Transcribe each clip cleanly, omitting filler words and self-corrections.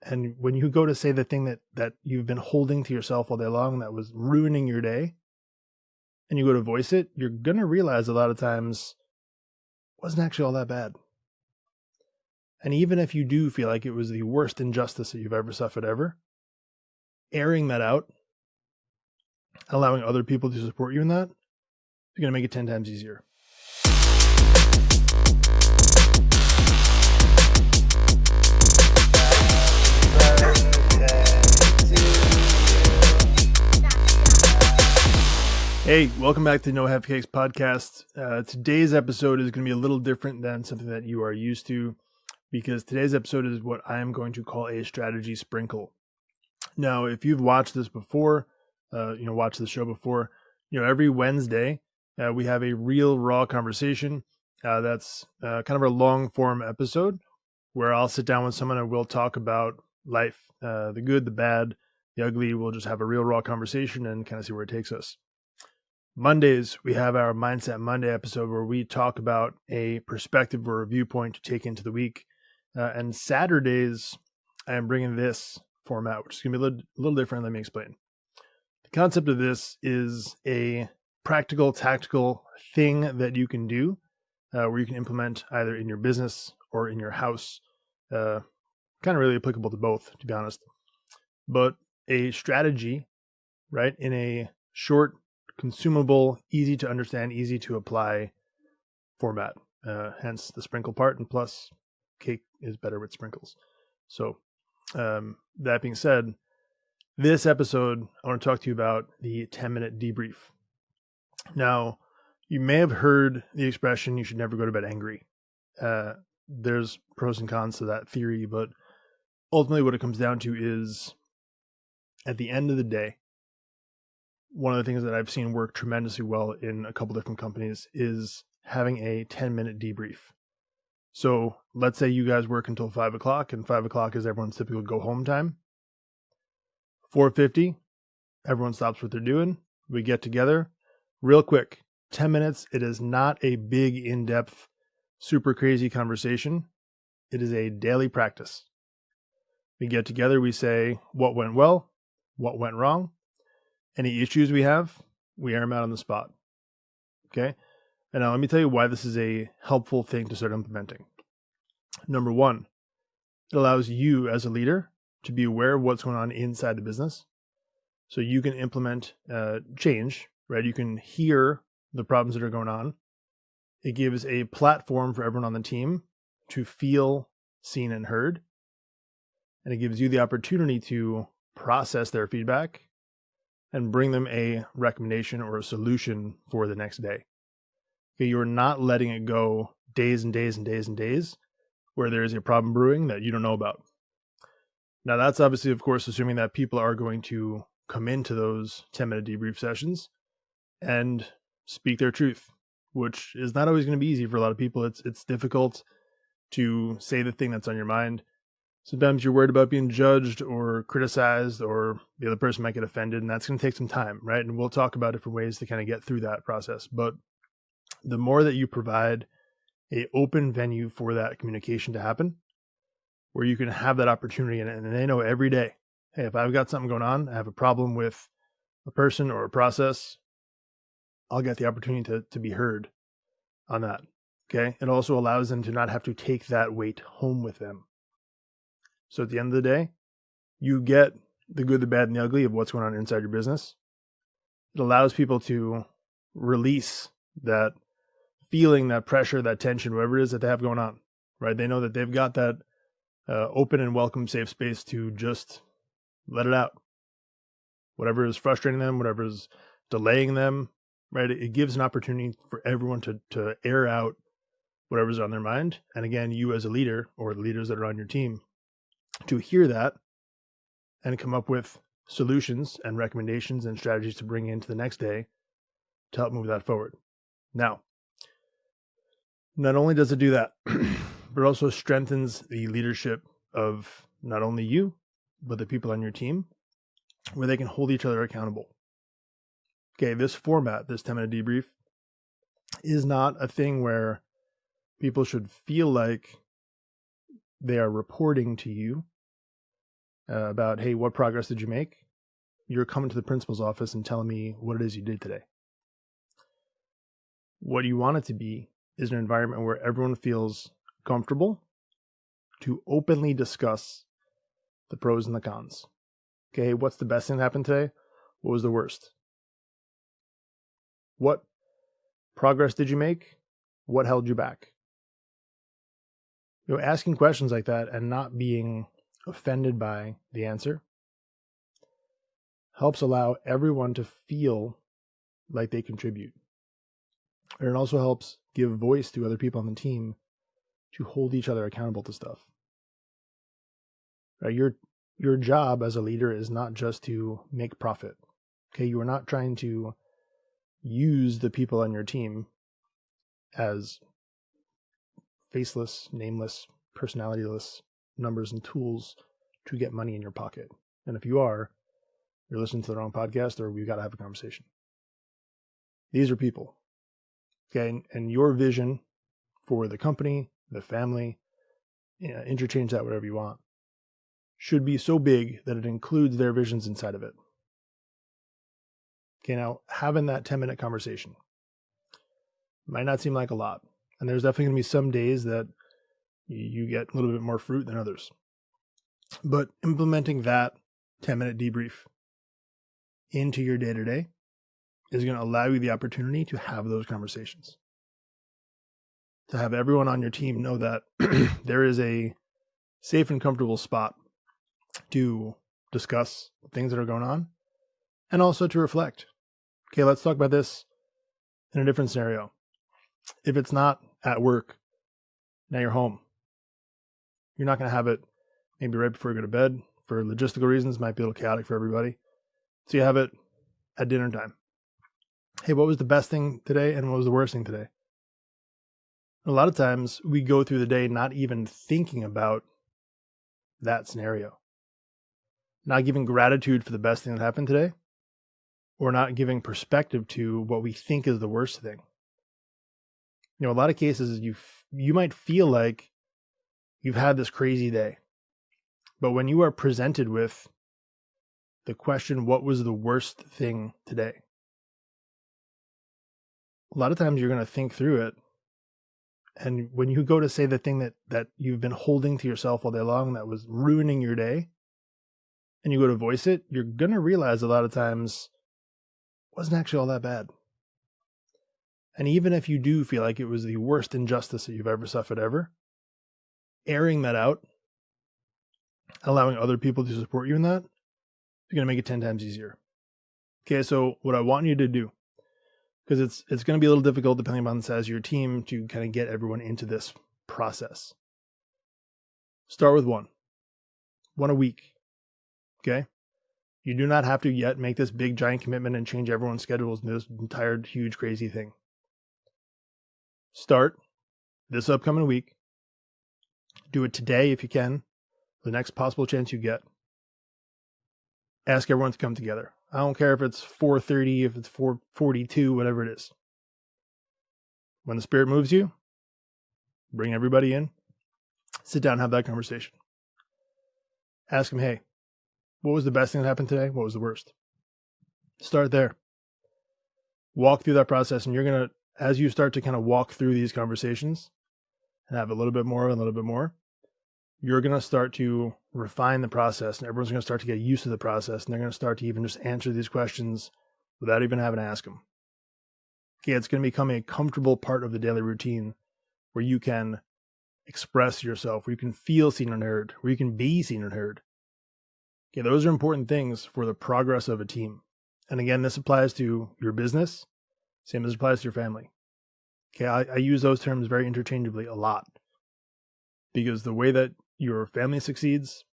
And when you go to say the thing that you've been holding to yourself all day long that was ruining your day, and you go to voice it, you're going to realize a lot of times it wasn't actually all that bad. And even if you do feel like it was the worst injustice that you've ever suffered ever, airing that out, allowing other people to support you in that, is going to make it 10 times easier. Hey, welcome back to No Half Cakes podcast. Today's episode is going to be a little different than something that you are used to, because today's episode is what I am going to call a strategy sprinkle. Now, if you've watched this before, watched the show before, every Wednesday we have a real raw conversation. That's kind of a long form episode where I'll sit down with someone and we'll talk about life, the good, the bad, the ugly. We'll just have a real raw conversation and kind of see where it takes us. Mondays, we have our Mindset Monday episode where we talk about a perspective or a viewpoint to take into the week. And Saturdays, I am bringing this format, which is going to be a little different. Let me explain. The concept of this is a practical, tactical thing that you can do where you can implement either in your business or in your house. Kind of really applicable to both, to be honest. But a strategy, right, in a short, consumable, easy to understand, easy to apply format. Hence the sprinkle part, and plus cake is better with sprinkles. So that being said, this episode, I want to talk to you about the 10-minute debrief. Now, you may have heard the expression, you should never go to bed angry. There's pros and cons to that theory, but ultimately what it comes down to is, at the end of the day, one of the things that I've seen work tremendously well in a couple different companies is having a 10-minute debrief. So let's say you guys work until 5 o'clock, and 5 o'clock is everyone's typical go home time. 4:50, everyone stops what they're doing. We get together real quick, 10 minutes. It is not a big, in-depth, super crazy conversation. It is a daily practice. We get together, we say what went well, what went wrong. Any issues we have, we air them out on the spot. Okay? And now let me tell you why this is a helpful thing to start implementing. Number one, it allows you as a leader to be aware of what's going on inside the business. So you can implement change, right? You can hear the problems that are going on. It gives a platform for everyone on the team to feel seen and heard. And it gives you the opportunity to process their feedback and bring them a recommendation or a solution for the next day. Okay, you're not letting it go days and days and days and days where there is a problem brewing that you don't know about. Now, that's obviously, of course, assuming that people are going to come into those 10-minute debrief sessions and speak their truth, which is not always going to be easy for a lot of people. It's difficult to say the thing that's on your mind. Sometimes you're worried about being judged or criticized, or the other person might get offended, and that's going to take some time, right? And we'll talk about different ways to kind of get through that process. But the more that you provide an open venue for that communication to happen, where you can have that opportunity, and they know every day, hey, if I've got something going on, I have a problem with a person or a process, I'll get the opportunity to be heard on that. Okay. It also allows them to not have to take that weight home with them. So at the end of the day, you get the good, the bad, and the ugly of what's going on inside your business. It allows people to release that feeling, that pressure, that tension, whatever it is that they have going on, right? They know that they've got that open and welcome, safe space to just let it out. Whatever is frustrating them, whatever is delaying them, right? It gives an opportunity for everyone to air out whatever's on their mind. And again, you as a leader, or the leaders that are on your team, to hear that and come up with solutions and recommendations and strategies to bring into the next day to help move that forward. Now, not only does it do that, but it also strengthens the leadership of not only you, but the people on your team, where they can hold each other accountable. Okay, this format, this 10-minute debrief, is not a thing where people should feel like they are reporting to you. about, hey, what progress did you make? You're coming to the principal's office and telling me what it is you did today. What you want it to be is an environment where everyone feels comfortable to openly discuss the pros and the cons. Okay, what's the best thing that happened today? What was the worst? What progress did you make? What held you back? Asking questions like that and not being offended by the answer helps allow everyone to feel like they contribute. And it also helps give voice to other people on the team to hold each other accountable to stuff. Right? Your job as a leader is not just to make profit. Okay, you are not trying to use the people on your team as faceless, nameless, personalityless numbers and tools to get money in your pocket. And if you are, you're listening to the wrong podcast, or we've got to have a conversation. These are people. Okay, and your vision for the company, the family, interchange that whatever you want, should be so big that it includes their visions inside of it. Okay, now having that 10-minute conversation might not seem like a lot. And there's definitely going to be some days that you get a little bit more fruit than others. But implementing that 10-minute debrief into your day-to-day is going to allow you the opportunity to have those conversations. To have everyone on your team know that there is a safe and comfortable spot to discuss things that are going on and also to reflect. Okay, let's talk about this in a different scenario. If it's not at work, now you're home. You're not going to have it maybe right before you go to bed. For logistical reasons, might be a little chaotic for everybody. So you have it at dinner time. Hey, what was the best thing today and what was the worst thing today? A lot of times we go through the day not even thinking about that scenario. Not giving gratitude for the best thing that happened today, or not giving perspective to what we think is the worst thing. A lot of cases you might feel like you've had this crazy day, but when you are presented with the question, what was the worst thing today? A lot of times you're going to think through it. And when you go to say the thing that you've been holding to yourself all day long that was ruining your day, and you go to voice it, you're going to realize a lot of times it wasn't actually all that bad. And even if you do feel like it was the worst injustice that you've ever suffered ever, airing that out, allowing other people to support you in that, is going to make it 10 times easier. Okay, so what I want you to do, because it's going to be a little difficult depending on the size of your team to kind of get everyone into this process. Start with one a week. Okay? You do not have to yet make this big giant commitment and change everyone's schedules in this entire huge crazy thing. Start this upcoming week. Do it today if you can, the next possible chance you get. Ask everyone to come together. I don't care if it's 4:30, if it's 4:42, whatever it is. When the spirit moves you, bring everybody in, sit down and have that conversation. Ask them, hey, what was the best thing that happened today? What was the worst? Start there. Walk through that process, and you're going to, as you start to kind of walk through these conversations and have a little bit more, you're going to start to refine the process, and everyone's going to start to get used to the process, and they're going to start to even just answer these questions without even having to ask them. Okay, it's going to become a comfortable part of the daily routine where you can express yourself, where you can feel seen and heard, where you can be seen and heard. Okay, those are important things for the progress of a team. And again, this applies to your business, same as it applies to your family. Okay, I use those terms very interchangeably a lot, because the way that your family succeeds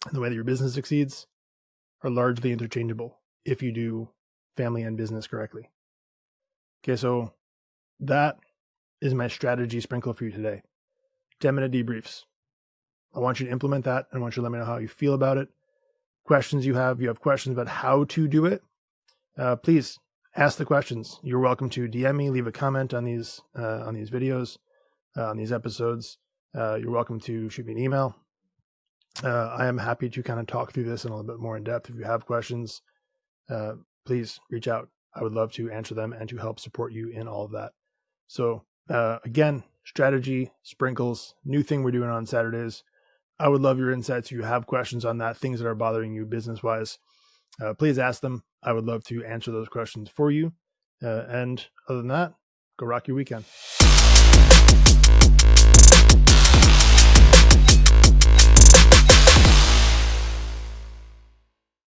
and the way that your business succeeds are largely interchangeable if you do family and business correctly. Okay, so that is my strategy sprinkle for you today. 10-minute debriefs. I want you to implement that, and I want you to let me know how you feel about it. Questions you have questions about how to do it, please ask the questions. You're welcome to DM me, leave a comment on these videos, on these episodes. You're welcome to shoot me an email. I am happy to kind of talk through this in a little bit more in depth. If you have questions, please reach out. I would love to answer them and to help support you in all of that. So again, strategy, sprinkles, new thing we're doing on Saturdays. I would love your insights. If you have questions on that, things that are bothering you business-wise, please ask them. I would love to answer those questions for you. And other than that, go rock your weekend.